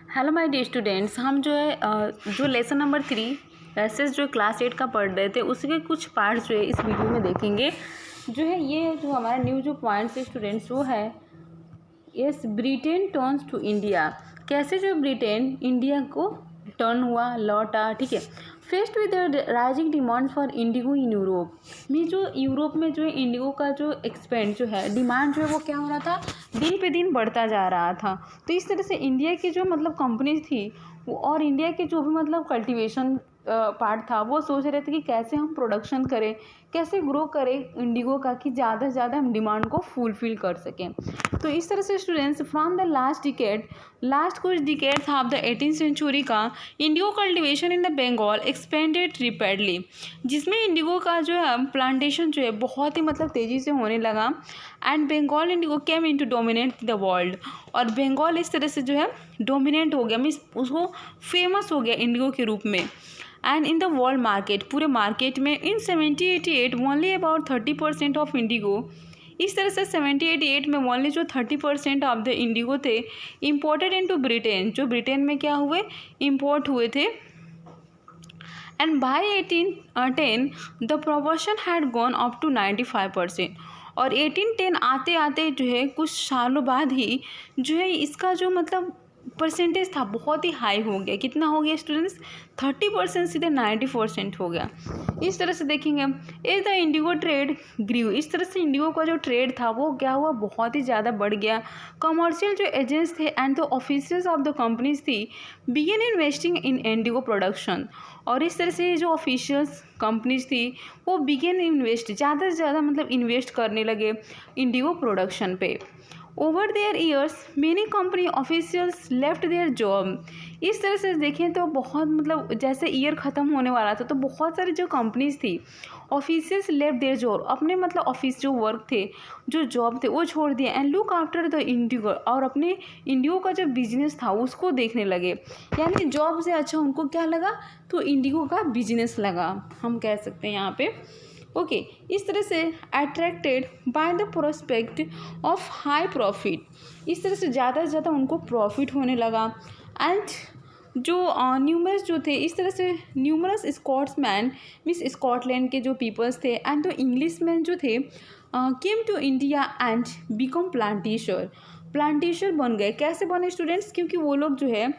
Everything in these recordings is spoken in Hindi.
हेलो माय डियर स्टूडेंट्स, हम जो है जो लेसन नंबर 3 एसएस जो क्लास 8 का पढ़ रहे थे उसके कुछ पार्ट्स जो है इस वीडियो में देखेंगे। जो है ये जो हमारा न्यू जो पॉइंट्स है स्टूडेंट्स वो है yes Britain turns to India. कैसे जो ब्रिटेन इंडिया को टर्न हुआ, लौटा, ठीक है। Faced with the rising demand for Indigo in Europe में, जो यूरोप में जो है इंडिगो का जो एक्सपेंड जो है डिमांड जो है वो क्या हो रहा था, दिन पे दिन बढ़ता जा रहा था। तो इस तरह से इंडिया की जो मतलब कंपनीज थी वो और इंडिया के जो भी मतलब कल्टीवेशन पार्ट था वो सोच रहे थे कि कैसे हम प्रोडक्शन करें, कैसे ग्रो करें इंडिगो का कि ज़्यादा से ज़्यादा हम डिमांड को फुलफिल कर सकें। तो इस तरह से स्टूडेंट्स फ्रॉम द लास्ट कुछ डिकेड था ऑफ द 18th सेंचुरी का indigo cultivation in the Bengal expanded rapidly, जिसमें इंडिगो का जो है प्लांटेशन जो है बहुत ही मतलब तेज़ी से होने लगा। And Bengal indigo came into dominate the world, और बंगाल इस तरह से जो है डोमिनेट हो गया, मीन्स उसको फेमस हो गया इंडिगो के रूप में। And in the world market, पूरे मार्केट में in 1788 only about 30% of indigo, इस तरह से 1788 में ओनली जो 30% ऑफ द इंडिगो थे इम्पोर्टेड इनटू ब्रिटेन, जो ब्रिटेन में क्या हुए, इम्पोर्ट हुए थे। And by 1810 the proportion had gone up to 95%, और 1810 आते आते जो है कुछ सालों बाद ही जो है इसका जो मतलब परसेंटेज था बहुत ही हाई हो गया। कितना हो गया स्टूडेंट्स, 30% सीधे 90% हो गया। इस तरह से देखेंगे इस द इंडिगो ट्रेड ग्रीव, इस तरह से इंडिगो का जो ट्रेड था वो क्या हुआ, बहुत ही ज़्यादा बढ़ गया। कमर्शियल जो एजेंट्स थे and the officers of the companies थी began investing in indigo production, और इस तरह से जो ऑफिशियल्स कंपनीज थी वो बिगन इन्वेस्ट, ज़्यादा से ज़्यादा मतलब इन्वेस्ट करने लगे इंडिगो प्रोडक्शन पे। Over their years many company officials left their job, इस तरह से देखें तो बहुत मतलब जैसे ईयर ख़त्म होने वाला था तो बहुत सारी जो कंपनीज थी ऑफिशियल्स लेफ्ट देयर जॉब, अपने मतलब ऑफिस जो वर्क थे, जो जॉब थे वो छोड़ दिए। And look after the indigo, और अपने इंडिगो का जो बिजनेस था उसको देखने लगे। यानी जॉब से अच्छा उनको क्या लगा, तो इंडिगो का बिजनेस लगा, हम कह सकते हैं यहाँ पे। ओके इस तरह से attracted by the prospect of high profit, इस तरह से ज़्यादा उनको प्रॉफिट होने लगा। एंड जो न्यूमरस जो थे, इस तरह से न्यूमरस स्कॉट्समैन मीन्स स्कॉटलैंड के जो पीपल्स थे एंड तो इंग्लिश मैन जो थे came to India and become planters बन गए। कैसे बने स्टूडेंट्स, क्योंकि वो लोग जो है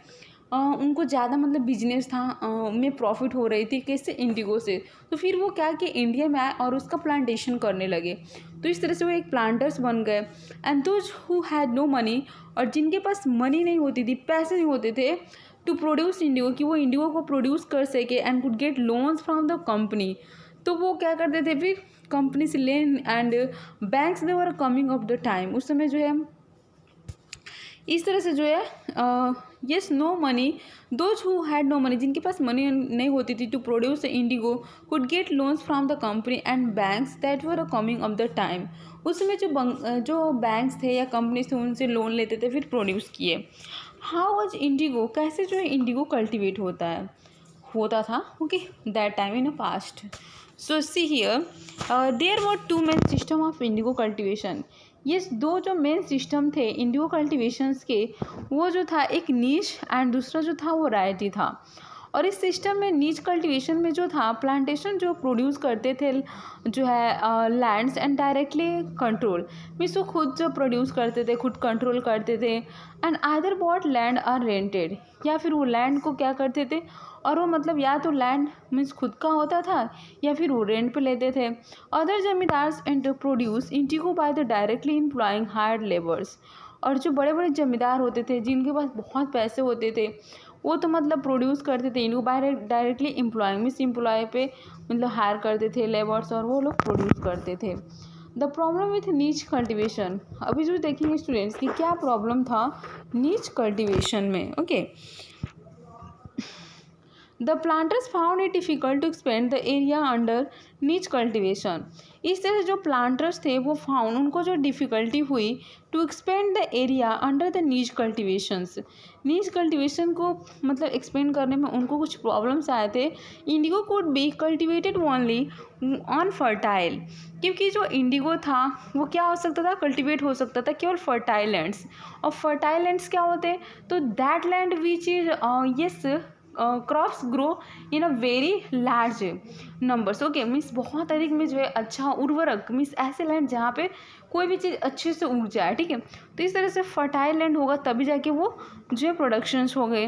उनको ज़्यादा मतलब बिजनेस था में प्रॉफिट हो रही थी कैसे, इंडिगो से। तो फिर वो क्या कि इंडिया में आए और उसका प्लांटेशन करने लगे। तो इस तरह से वो एक प्लांटर्स बन गए। And those who had no money, और जिनके पास मनी नहीं होती थी, पैसे नहीं होते थे टू प्रोड्यूस इंडिगो, कि वो इंडिगो को प्रोड्यूस कर सके and could get loans from the company, तो वो क्या करते थे फिर कंपनी से लेन। And banks they were coming of the time, उस समय जो है इस तरह से जो है yes no money, those who had no money, जिनके पास मनी नहीं होती थी to produce indigo could get loans from the company and banks that were coming of the time, उसमें जो बैंक्स थे या कंपनीज थे उनसे लोन लेते थे फिर प्रोड्यूस किए। हाउ वाज इंडिगो, कैसे जो है इंडिगो कल्टिवेट होता था okay that time in a past. So see here there were two main system of indigo cultivation, ये दो जो मेन सिस्टम थे इंडिगो कल्टिवेशंस के, वो जो था एक नीच एंड दूसरा जो था वो वैरायटी था। और इस सिस्टम में नीच कल्टिवेशन में जो था प्लांटेशन जो प्रोड्यूस करते थे जो है lands and directly control, means वो खुद जो प्रोड्यूस करते थे खुद कंट्रोल करते थे। And either bought land or rented, या फिर वो लैंड को क्या करते थे, और वो मतलब या तो लैंड मीन्स खुद का होता था या फिर वो रेंट पे लेते थे। Other zamindars and produce Indigo by the directly employing hired labours, और जो बड़े बड़े जमींदार होते थे जिनके पास बहुत पैसे होते थे वो तो मतलब प्रोड्यूस करते थे indigo by directly employing means employ पे मतलब हायर करते थे लेबर्स और वो लोग प्रोड्यूस करते थे। द प्रॉब्लम विथ नीच कल्टिवेशन, अभी जो देखेंगे स्टूडेंट्स कि क्या प्रॉब्लम था नीच कल्टिवेशन में। Okay the planters found it difficult to expand the area under nij cultivation. इस तरह जो प्लांटर्स थे वो फाउंड, उनको जो डिफ़िकल्टी हुई to expand the area under the nij cultivations, नीच कल्टिवेशन को मतलब एक्सपेंड करने में उनको कुछ प्रॉब्लम्स आए थे। Indigo could be cultivated only on fertile, क्योंकि जो इंडिगो था वो क्या हो सकता था, कल्टिवेट हो सकता था केवल फर्टाइल लैंड्स। और फर्टाइल लैंड्स क्या होते हैं, तो that land which is yes crops grow in a very large numbers. Okay, means बहुत अधिक में जो है अच्छा उर्वरक, मीन्स ऐसे लैंड जहाँ पे कोई भी चीज़ अच्छे से उग जाए, ठीक है। तो इस तरह से फर्टाइल लैंड होगा तभी जाके वो जो है प्रोडक्शंस हो गए।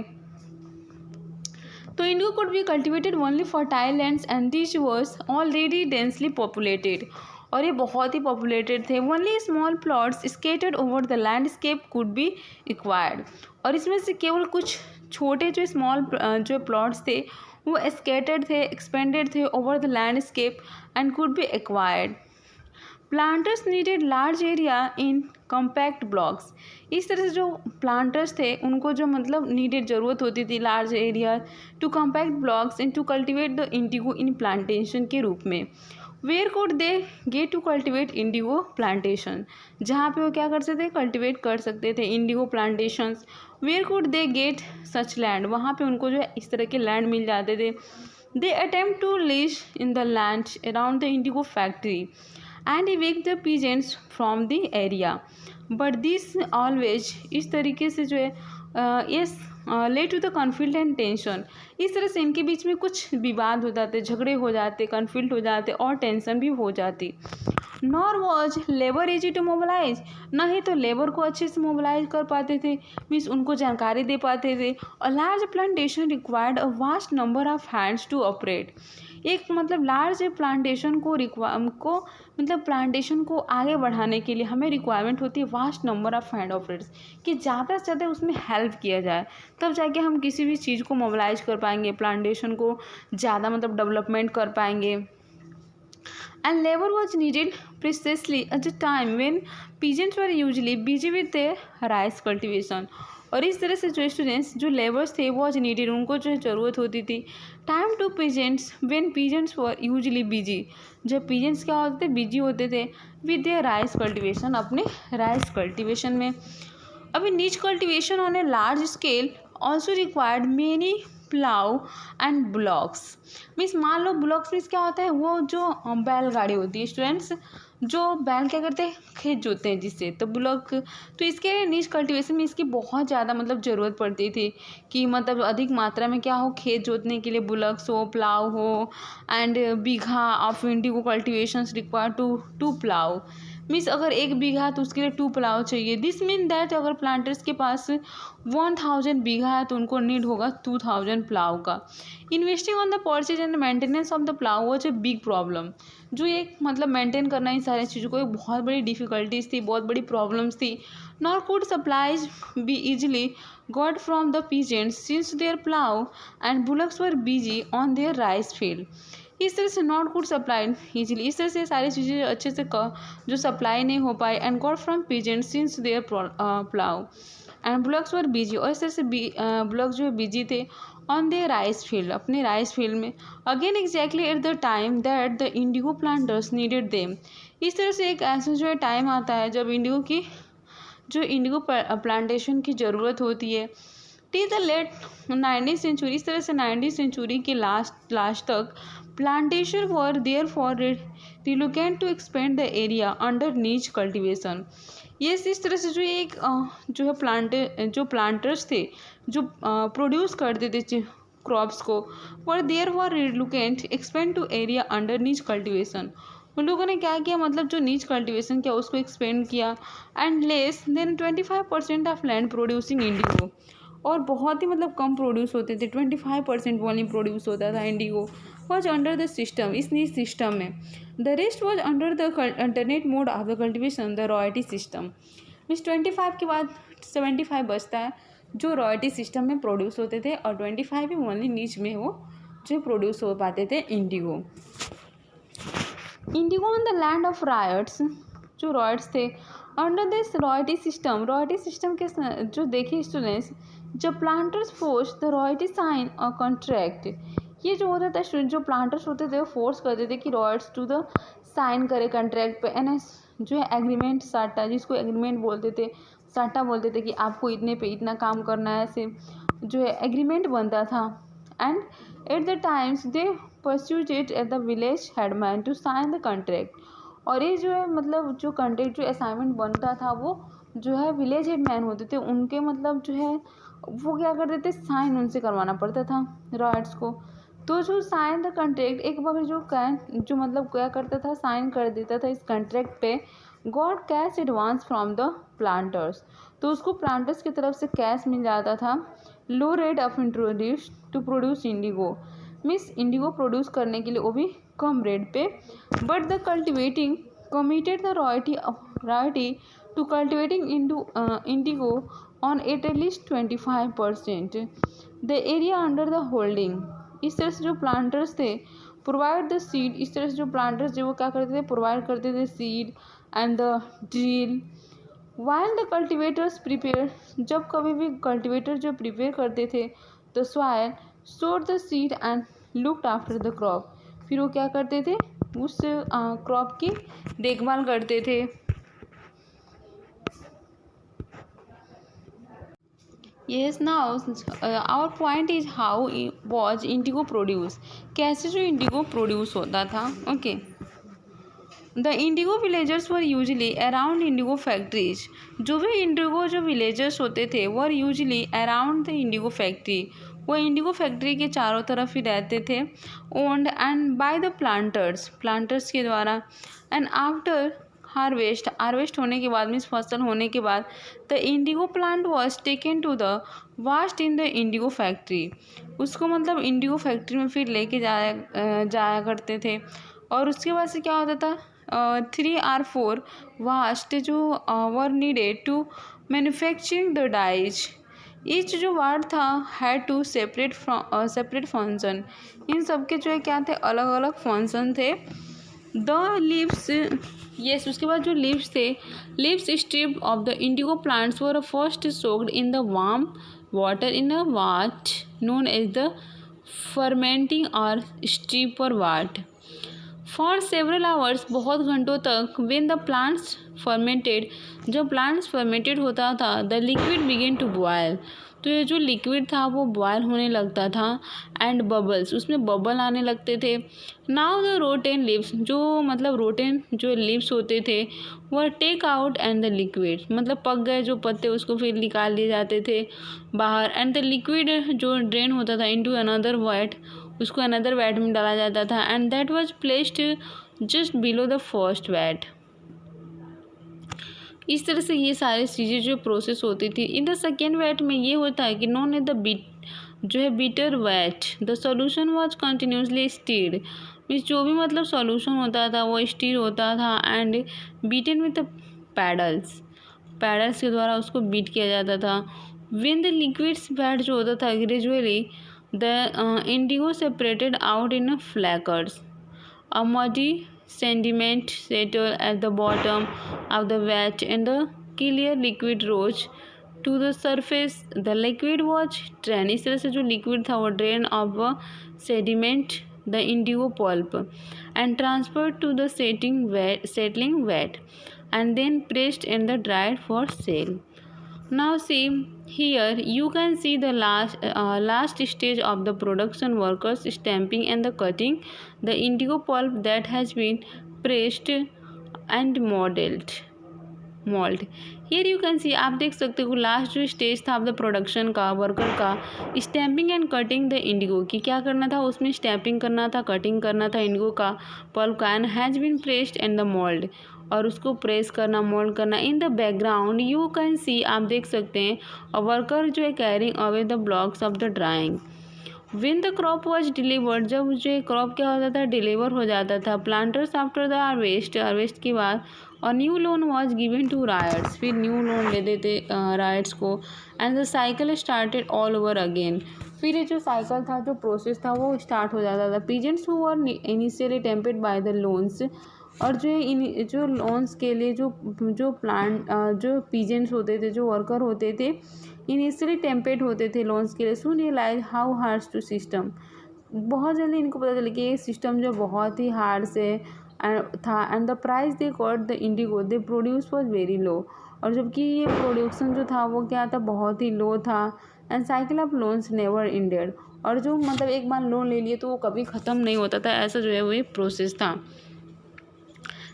तो Indigo could be cultivated only fertile lands and this was already densely populated, और ये बहुत ही पॉपुलेटेड थे। Only small plots scattered over the landscape could be acquired, और इसमें से केवल कुछ छोटे जो स्मॉल जो प्लॉट्स थे वो स्केटर्ड थे, एक्सपेंडेड थे over the landscape and could be acquired. Planters needed large area in compact blocks. इस तरह से जो प्लांटर्स थे उनको जो मतलब नीडेड ज़रूरत होती थी large area to compact blocks in to cultivate the indigo in plantation के रूप में। Where could they get to cultivate indigo plantation, जहाँ पे वो क्या कर सकते थे, कल्टिवेट कर सकते थे indigo plantations. Where could they get such land, वहाँ पे उनको जो है इस तरह के लैंड मिल जाते थे। They attempt to lease in the land around the indigo factory and evict the peasants from the area, but this always इस तरीके से जो है yes led to the conflict and tension. इस तरह से इनके बीच में कुछ विवाद हो जाते, झगड़े हो जाते, कन्फ्लिक्ट हो जाते और टेंशन भी हो जाती। Nor was labour easy to mobilise, ना ही तो लेबर को अच्छे से मोबिलाइज कर पाते थे, मीन्स उनको जानकारी दे पाते थे। A large plantation required a vast number of hands to operate, एक मतलब लार्ज प्लांटेशन को मतलब प्लांटेशन को आगे बढ़ाने के लिए हमें रिक्वायरमेंट होती है vast number of hand operators, कि ज़्यादा से ज़्यादा उसमें हेल्प किया जाए, तब जाके हम किसी भी चीज़ को मोबिलाइज कर पाएंगे, प्लांटेशन को ज़्यादा मतलब डेवलपमेंट कर पाएंगे। And labor was needed precisely at the time when peasants were usually busy with their rice cultivation। और इस तरह से जो स्टूडेंट्स जो लेबर्स थे वॉज नीडेड, उनको जो ज़रूरत होती थी time to peasants when peasants were usually busy, जब पीजेंट्स क्या होते थे, बिजी होते थे विद देयर राइस कल्टिवेशन, अपने राइस कल्टिवेशन में। अभी nij cultivation on a large scale also required many plough and bullocks. Means मान लो ब्लॉक्स मीन्स क्या होता है, वो जो बैलगाड़ी होती है स्टूडेंट्स, जो बैल क्या करते हैं, खेत जोतते हैं जिससे, तो ब्लॉक, तो इसके नीच कल्टीवेशन में इसकी बहुत ज़्यादा मतलब ज़रूरत पड़ती थी कि मतलब अधिक मात्रा में क्या हो, खेत जोतने के लिए बुलक्स हो, प्लाव हो, and bigha of indigo cultivations require two plough, means अगर 1 बीघा तो उसके लिए 2 प्लाव चाहिए। दिस मीन दैट अगर प्लांटर्स के पास 1000 बीघा है तो उनको नीड होगा 2000 प्लाव का। Investing on the purchase and maintenance of the plough was a big problem, जो एक मतलब मेंटेन करना इन सारी चीज़ों को एक बहुत बड़ी डिफ़िकल्टीज थी, बहुत बड़ी प्रॉब्लम्स थी। Nor could supplies be easily got from the peasants since their plough and bullocks were busy on their rice field. इस तरह से नॉट गुड सप्लाइड ईजिली, इस तरह से सारी चीज़ें अच्छे से जो सप्लाई नहीं हो पाई and got from peasant since their plough and bullocks were busy, और इस तरह से ब्लॉक्स जो बिजी थे ऑन देयर राइस फील्ड, अपने राइस फील्ड में। Again exactly at the time that the indigo planters needed them, इस तरह से एक ऐसा जो है टाइम आता है जब इंडिगो प्लांटेशन की ज़रूरत होती है। T the late 19th century, इस तरह से 19th सेंचुरी के लास्ट तक plantation were therefore reluctant to expand the area under nij cultivation. ये इस तरह से जो एक जो है जो प्लांटर्स थे जो प्रोड्यूस करते थे क्रॉप्स को, were therefore reluctant expand to area under nij cultivation. उन लोगों ने क्या किया, मतलब जो नीच कल्टिवेशन किया उसको एक्सपेंड किया and less than 25% of land producing Indigo, और बहुत ही मतलब कम प्रोड्यूस होते थे, 25% वॉल्यूम प्रोड्यूस होता था Indigo. Was under the system, इस नीच सिस्टम में। The rest was under the alternate mode of the cultivation, the royalty system. Means 25 के बाद 75 बचता है जो रॉयल्टी सिस्टम में प्रोड्यूस होते थे, और 25 ही ओनली नीच में वो जो प्रोड्यूस हो पाते थे indigo. Indigo on the land of ryots, जो रॉयट्स थे अंडर दिस रॉयल्टी सिस्टम के जो देखिए स्टूडेंट्स जब planters force the royalty sign a contract, ये जो होता था जो प्लांटर्स होते थे वो फोर्स करते थे कि रॉयल्स टू द साइन करे कॉन्ट्रैक्ट पे एन जो है एग्रीमेंट साटा, जिसको एग्रीमेंट बोलते थे, साटा बोलते थे कि आपको इतने पे इतना काम करना है, ऐसे जो है एग्रीमेंट बनता था। And at the times they pursued it at the village headman to sign the contract, और ये जो है मतलब जो कॉन्ट्रैक्ट जो असाइनमेंट बनता था वो जो है विलेज हेडमैन होते थे उनके मतलब जो है वो क्या करते थे, साइन उनसे करवाना पड़ता था रॉयट्स को। तो जो साइन द कॉन्ट्रैक्ट एक बार जो मतलब क्या करता था, साइन कर देता था इस कॉन्ट्रैक्ट पे, God cash advance from the planters, तो उसको प्लांटर्स की तरफ से कैश मिल जाता था। Low rate of introduce to produce indigo, means indigo produce करने के लिए वो भी कम रेट पे। But the cultivating committed the royalty to cultivating indigo on at least 25% the area under the holding. इस तरह से जो प्लांटर्स थे प्रोवाइड द सीड, इस तरह से जो प्लांटर्स जो वो क्या करते थे, प्रोवाइड करते थे seed and the drill. While the cultivators prepare, जब कभी भी कल्टिवेटर जो प्रिपेयर करते थे द सॉइल, सोड the seed and looked after the crop, फिर वो क्या करते थे, उस क्रॉप की देखभाल करते थे। Yes, now our point is how was indigo produce, कैसे जो इंडिगो प्रोड्यूस होता था। Okay, the indigo villagers were usually around indigo factories, जो भी इंडिगो जो विलेजर्स होते थे were usually around the indigo factory, वो इंडिगो फैक्ट्री के चारों तरफ ही रहते थे। Owned and by the planters, planters के द्वारा। एंड आफ्टर हार्वेस्ट होने के बाद, मीन्स फसल होने के बाद, the indigo plant was taken to the वास्ट इन द इंडिगो फैक्ट्री, उसको मतलब इंडिगो फैक्ट्री में फिर लेके जाया करते थे। और उसके बाद से क्या होता था, 3 or 4 वास्ट जो were needed to manufacturing the dies, each जो वार्ड था हैड टू सेपरेट फंक्शन, इन सब के जो है क्या थे, अलग अलग फंक्शन थे। द लीव्स, यस, उसके बाद जो लीव्स थे, leaves strip off the indigo plants were first soaked in the warm water in a vat known as the fermenting और स्ट्रिप और वाट फॉर सेवरल आवर्स, बहुत घंटों तक। व्हेन द प्लांट्स फर्मेंटेड, जब प्लांट्स फर्मेंटेड होता था, the liquid begin to boil, तो ये जो लिक्विड था वो बॉयल होने लगता था। एंड बबल्स, उसमें बबल आने लगते थे। नाउ द रोटेन लीव्स, जो मतलब रोटेन जो लीव्स होते थे वह take out and the liquid, मतलब पक गए जो पत्ते उसको फिर निकाल लिए जाते थे बाहर। एंड द लिक्विड जो ड्रेन होता था इनटू अनदर वैट, उसको अनदर वैट में डाला जाता था। And that was placed just below the first vat. इस तरह से ये सारी चीज़ें जो प्रोसेस होती थी। इन द सेकेंड वैट में ये होता है कि नॉन एज द जो है beater vat, the solution was continuously stirred, means जो भी मतलब सॉल्यूशन होता था वो स्टीर होता था and beaten with the paddles के द्वारा उसको बीट किया जाता था। व्हेन द लिक्विड्स वैट जो होता था gradually the indigo separated out in flakes, a muddy sediment settled at the bottom of the vat and the clear liquid rose to the surface. The liquid was drained, इस तरह से जो liquid था वो drain of a sediment, the indigo pulp, and transferred to the settling vat and then pressed and the dried for sale. Now see here you can see the last stage of the production, workers stamping and the cutting the indigo pulp that has been pressed and mold. Here you can see, आप देख सकते हो लास्ट जो स्टेज था ऑफ द प्रोडक्शन का, वर्कर का, stamping and cutting the Indigo की, क्या करना था उसमें, स्टैम्पिंग करना था, कटिंग करना था इंडिगो का पल्प का। And has been pressed and the mould, और उसको प्रेस करना, मोल्ड करना। In the background you can see, आप देख सकते हैं, और वर्कर जो है carrying away the blocks of the drying. When the crop was delivered, जब जो क्रॉप क्या होता था, डिलीवर हो जाता था। प्लांटर्स आफ्टर द हार्वेस्ट के बाद, और new loan was given to ryots, फिर न्यू लोन ले देते राइट्स को। And the cycle started all over again, फिर ये जो साइकिल था, जो प्रोसेस था वो स्टार्ट हो जाता था। Peasants who were initially tempted by the loans, और जो लोन्स के लिए जो पीजेंट्स होते थे, जो वर्कर होते थे, इनिशियली टेम्पेट होते थे लोन्स के लिए, soon realise how hard to system, बहुत जल्दी इनको पता चला कि ये सिस्टम जो बहुत ही हार्ड से था, and the price they got the Indigo they produce was very low, और जबकि ये प्रोडक्शन जो था वो क्या था, बहुत ही लो था, and cycle of loans never ended, और जो मतलब एक बार लोन ले लिए तो वो कभी ख़त्म नहीं होता था, ऐसा जो है वो ये प्रोसेस था।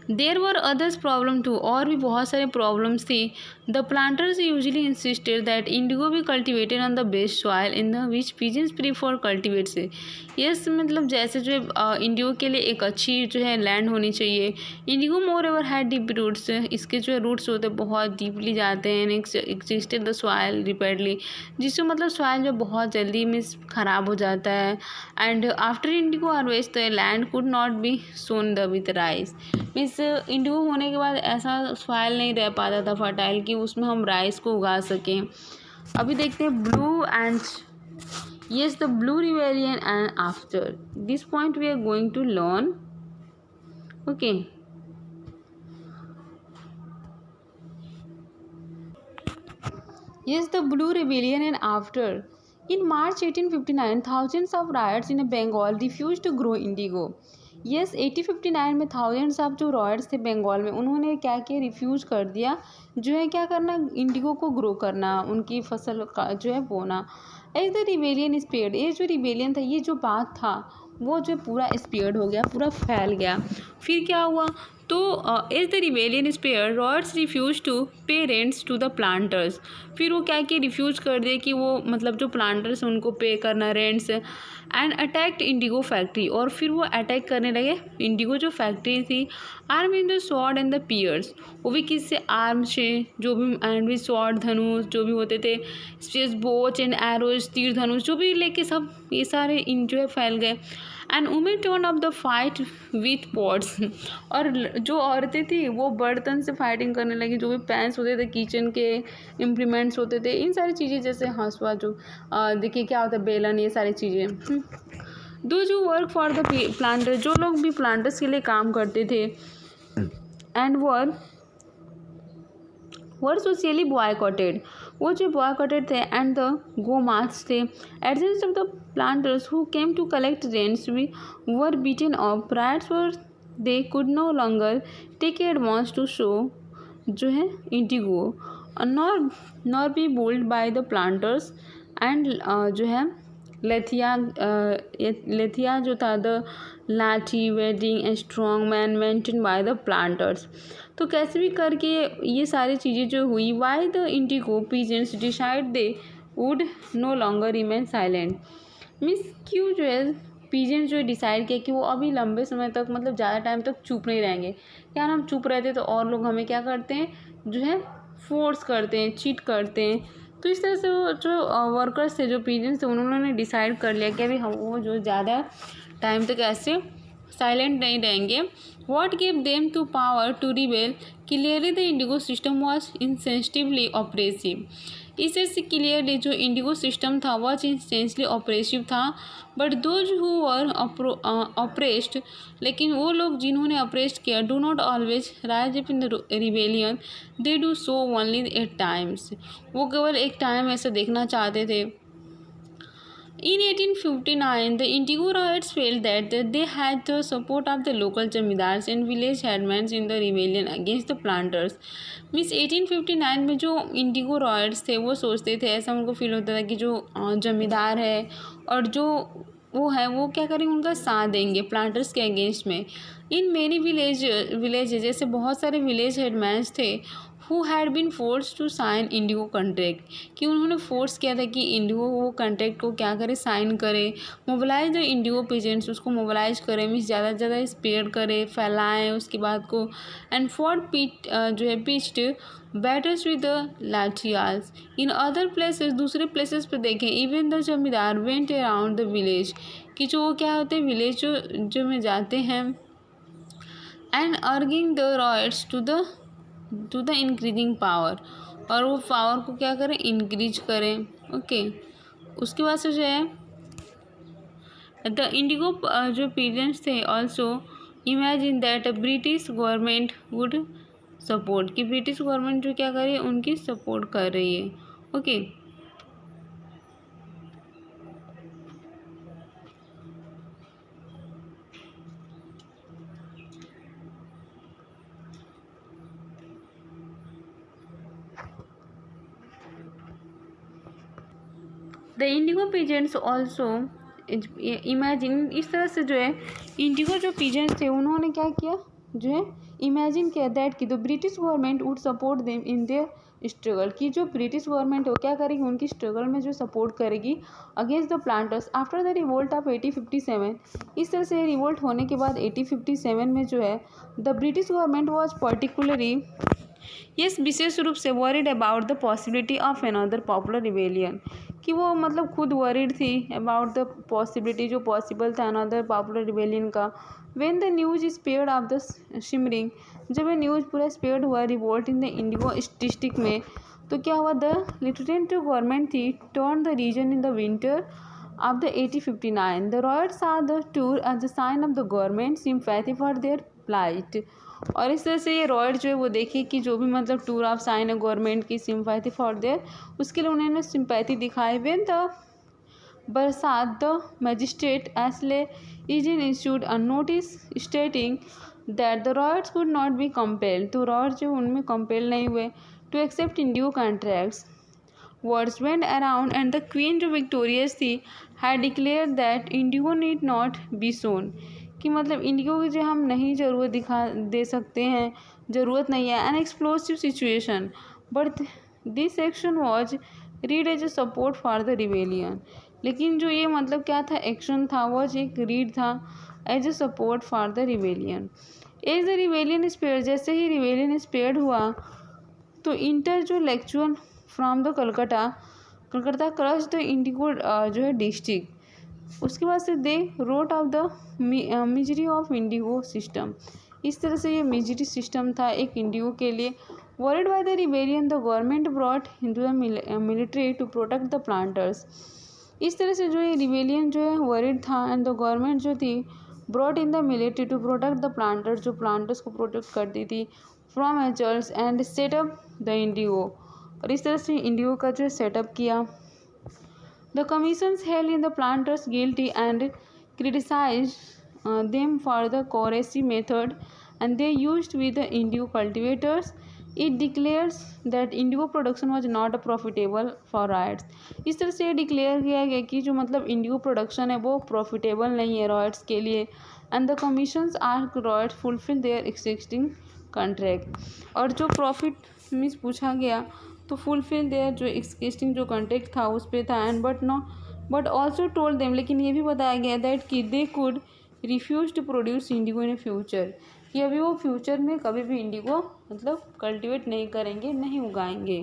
There were others problem too, और भी बहुत सारे प्रॉब्लम्स थी। The planters usually insisted that indigo भी cultivated on the best soil in the which peasants prefer cultivate से, यस मतलब जैसे जो है इंडिगो के लिए एक अच्छी जो है लैंड होनी चाहिए। Indigo moreover had deep roots, इसके जो है रूट्स होते हैं बहुत डीपली जाते हैं, एक्सिस्टेड द सॉइल रिपेयरली, जिससे मतलब सॉइल जो बहुत जल्दी मीन्स ख़राब हो जाता है। And after indigo harvest the land could not be sown the with rice, means indigo होने के बाद ऐसा सॉइल नहीं रह पाता था फर्टाइल कि उसमें हम राइस को उगा सकें। अभी देखते हैं blue and yes the blue rebellion, and after this point we are going to learn, okay, yes the blue rebellion and after. In March 1859 thousands of riots in Bengal refused to grow indigo. Yes 1859 में थाउजेंड्स ऑफ जो रॉयट्स थे बंगाल में, उन्होंने क्या किया, रिफ्यूज कर दिया जो है क्या करना, इंडिगो को ग्रो करना, उनकी फसल का जो है बोना। एज द रिबेलियन स्प्रेड, ये जो रिबेलियन था, ये जो बात था वो जो पूरा स्प्रेड हो गया, पूरा फैल गया। फिर क्या हुआ, तो as the rebellion spread ryots refuse to pay rents to the planters, फिर वो क्या कि रिफ्यूज कर दिए कि वो मतलब जो प्लांटर्स हैं उनको पे करना rents, and attacked Indigo factory, और फिर वो अटैक करने लगे इंडिगो जो फैक्ट्री थी। Arm in the sword and the spears, वो भी किससे, आर्म से, जो भी एंड भी स्वॉर्ड धनुष जो भी होते थे, स्पेस बोच एंड एरोज तीर धनुष जो भी लेके सब ये सारे इन जो है फैल गए। And women turn off the fight with pots, और जो औरतें थी वो बर्तन से फाइटिंग करने लगी, जो भी पैंस होते थे, किचन के इम्प्लीमेंट्स होते थे, इन सारी चीज़ें जैसे हंसुआ जो देखिए क्या होता है, बेलन, ये सारी चीज़ें। दो जो वर्क फॉर द प्लांटर, जो लोग भी प्लांटर्स के लिए काम करते थे, एंड वर सोशली बॉयकॉटेड, वो जो बॉयकॉटेड थे, एंड द गो मार्क्स थे। Agents of the planters who came to collect rents we were beaten off, ryots were they could no longer take advance to sow जो है indigo, nor be bold by the planters, and जो है लेथिया जो था, the lathi wielding a strong man maintain by the planters. तो कैसे भी करके ये सारी चीज़ें जो हुई, why the indigo peasants decide they would no longer remain silent, means क्यों जो है पीजेंट्स जो डिसाइड किया कि वो अभी लंबे समय तक मतलब ज़्यादा टाइम तक चुप नहीं रहेंगे। क्या हम चुप रहते तो और लोग हमें क्या करते हैं, जो है फोर्स करते हैं, चीट करते हैं। तो इस तरह से वो जो वर्कर्स थे, जो पीजेंट्स थे, उन्होंने डिसाइड कर लिया कि अभी हम वो जो ज़्यादा टाइम तक ऐसे साइलेंट नहीं रहेंगे। What gave them to power to rebel, clearly the indigo system was insensitively oppressive, इससे से क्लियरली जो इंडिगो सिस्टम था वह इंसेंसली ऑपरेसिव था। But those who were oppressed, लेकिन वो लोग जिन्होंने ऑपरेस्ट किया, do not always rise up in the rebellion, they do so only at times, वो केवल एक टाइम ऐसा देखना चाहते थे। In 1859, the Indigo riots felt that they had the support of the local zamindars and village headmen in the rebellion against the planters. Means 1859 में जो इंडिगो रॉयट्स थे वो सोचते थे, ऐसा उनको फील होता था कि जो जमींदार है और जो वो है वो क्या करेंगे, उनका साथ देंगे प्लांटर्स के अगेंस्ट में। इन मेनी विलेज जैसे बहुत सारे विलेज हेडमैन्स थे who had been force to sign indigo contract, कि उन्होंने फोर्स किया था कि इंडिगो वो कॉन्ट्रैक्ट को क्या करे, साइन करे। मोबिलाइज द इंडिगो पेजेंट्स, उसको मोबिलाइज करें, मीन्स ज़्यादा से ज़्यादा स्प्रेड करें, फैलाएँ उसकी बात को। एंड फॉर जो है pitched battles with the lathiyals in other places, दूसरे प्लेसेस पे देखें। Even the zamindar went around the village, कि जो वो क्या होते हैं विलेज जो में जाते हैं, and urging the ryots to the increasing power, और वो पावर को क्या करें, इंक्रीज करें। ओके, उसके बाद से जो है द इंडिगो जो पीजेंट्स थे also imagine that British government would support, कि ब्रिटिश गवर्नमेंट जो क्या कर रही है, उनकी सपोर्ट कर रही है। Okay, the indigo peasants also imagine, इस तरह से जो है इंडिगो जो पीजेंट्स थे उन्होंने क्या किया, जो है इमेजिन किया दैट कि the British government would support them in their struggle, कि जो ब्रिटिश गवर्नमेंट है वो क्या करेगी, उनकी स्ट्रगल में जो सपोर्ट करेगी against the planters after the revolt of 1857। इस तरह से रिवोल्ट होने के बाद 1857 में जो है the British government was particularly विशेष रूप से worried about the possibility of another popular rebellion, कि वो मतलब खुद वरीड थी अबाउट द पॉसिबिलिटी, जो पॉसिबल था अनदर पॉपुलर रिवेलियन का। When the news spread of the simmering, जब ये न्यूज़ पूरा स्प्रेड हुआ revolt in the indigo district में, तो क्या हुआ, द लेफ्टिनेंट जो गवर्नमेंट थी turn the region in the winter of the 1859। The ryots are the tour as the sign of the government sympathy for their plight. और इस तरह से ये रॉयट जो है वो देखिए कि जो भी मतलब टूर ऑफ साइन है गवर्नमेंट की सिंपैथी फॉर देयर, उसके लिए उन्होंने सिंपैथी दिखाई। When the Barasat the magistrate Ashley Eden issued a notice stating that the ryots could not be compelled, तो रॉयट जो उनमें कंपेल नहीं हुए to accept indigo contracts. Words went around and the queen जो विक्टोरियस थी had declare that indigo need not be sown, कि मतलब इंडिगो की जो हम नहीं ज़रूरत दिखा दे सकते हैं, ज़रूरत नहीं है। An explosive situation but this action was read as a support for the rebellion, लेकिन जो ये मतलब क्या था, एक्शन था, वॉज एक रीड था as a support for the rebellion. As the rebellion spare, जैसे ही रिवेलियन स्पेयर हुआ तो इंटर जो लेक्चुअल from the Calcutta crush the Indigo जो है डिस्ट्रिक्ट, उसके बाद से they wrote of the misery of Indigo system. इस तरह से ये मिजरी सिस्टम था एक इंडिगो के लिए। Worried by the rebellion the government brought into the military to protect the planters. इस तरह से जो ये रिवेलियन जो है वरीड था एंड द गवर्नमेंट जो थी brought in the military to protect the planters, जो प्लांटर्स को प्रोटेक्ट करती थी from assaults and setup the indigo, और इस तरह से इंडिगो का जो सेटअप किया। The commissions held in the planters guilty and criticized them for the coercive method and they used with the indigo cultivators. It declares that indigo production was not profitable for riots. इस तरह से डिक्लेयर किया गया कि जो मतलब इंडिगो प्रोडक्शन है वो प्रॉफिटेबल नहीं है रॉयट्स के लिए। And the commissions are ryots fulfil their existing contract, और जो प्रॉफिट मीन्स पूछा गया तो फुलफिल देयर जो एक्सिस्टिंग जो कॉन्ट्रैक्ट था उस पर था। And but also told them, लेकिन ये भी बताया गया दैट कि they could refuse to produce indigo in future, कि अभी वो फ्यूचर में कभी भी इंडिगो मतलब कल्टिवेट नहीं करेंगे, नहीं उगाएंगे।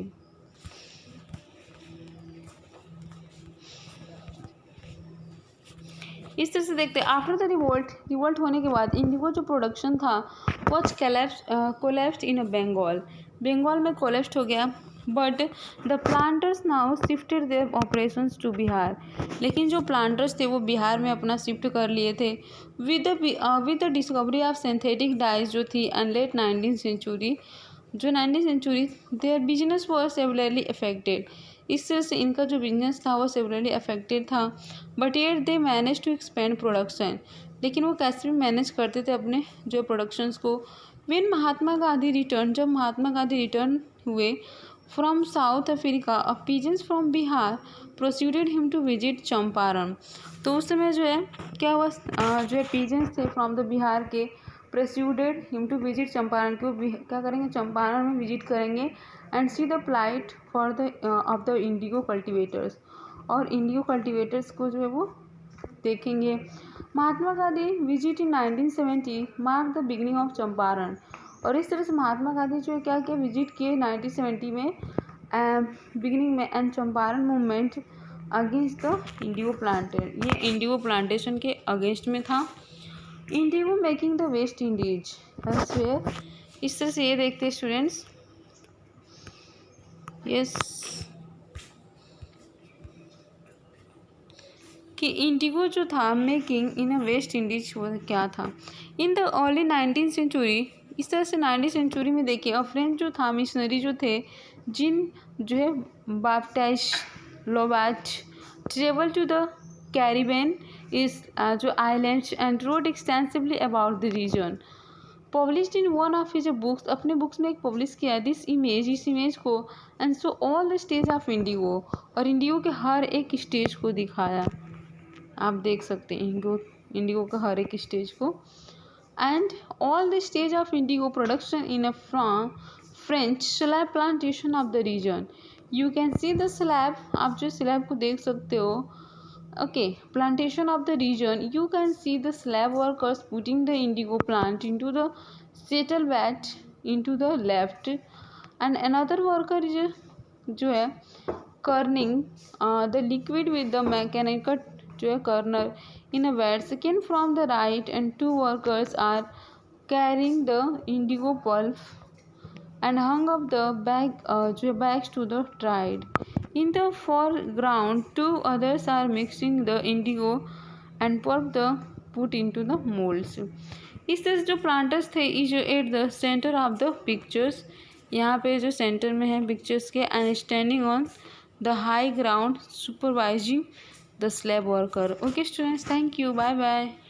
इस तरह से देखते हैं आफ्टर द रिवोल्ट होने के बाद इंडिगो जो प्रोडक्शन था वॉज कोलैप्स्ड इन बंगाल में कोलैप्स्ड हो गया। But the planters now shifted their operations to Bihar, लेकिन जो प्लांटर्स थे वो बिहार में अपना शिफ्ट कर लिए थे with the discovery of synthetic dyes जो थी and late 19th century their business was severely affected. इस तरह से इनका जो बिजनेस था वो सेवरली अफेक्टेड था। But yet they manage to expand production, लेकिन वो कैसे भी मैनेज करते थे अपने जो प्रोडक्शंस को। जब महात्मा गांधी रिटर्न हुए from South Africa, a peasants from Bihar proceeded him to visit Champaran, तो उस समय जो है क्या हुआ, जो है पीजेंट्स थे फ्रॉम द बिहार के proceeded him to visit Champaran, को क्या करेंगे, चंपारण में विजिट करेंगे and see the plight for the of the indigo cultivators, और इंडिगो कल्टिवेटर्स को जो है वो देखेंगे। Mahatma Gandhi visit in 1970 mark the beginning of Champaran, और इस तरह से महात्मा गांधी जो है क्या क्या विजिट किए 1970 में बिगिनिंग में and Champaran movement against the Indigo plantation, ये इंडिगो प्लांटेशन के अगेंस्ट में था। Indigo making the West Indies elsewhere, इस तरह से ये देखते हैं स्टूडेंट्स, यस कि इंडिगो जो था making in a West Indies वो क्या था। In the early 19th century, इस तरह से 19th सेंचुरी में देखिए और फ्रेंच जो था मिशनरी जो थे जिन जो है Baptiste Labat travel to the Caribbean इस जो islands and rode extensively about the region, published in one of his books, अपने बुक्स में एक पब्लिश किया दिस इमेज, इस इमेज को, and so all the stage of indigo, और इंडिगो के हर एक स्टेज को दिखाया। आप देख सकते हैं इंडिगो का हर एक स्टेज को। And all the stage of indigo production in a French slave plantation of the region. You can see the slave, आप जो स्लैब को देख सकते हो। Okay, plantation of the region, you can see the slave workers putting the indigo plant into the settle vat into the left, and another worker जो है churning the liquid with the mechanical जो है churner in a bed second from the right, and 2 workers are carrying the indigo pulp and hung up the bag जो है bags to the dried. In the foreground 2 others are mixing the indigo and put into the molds। इस तरह से जो प्लांटर्स थे is at the centre of the pictures, यहाँ पे जो सेंटर में है पिक्चर्स के, and standing on the high ground supervising the slab worker। Okay students, thank you, bye bye।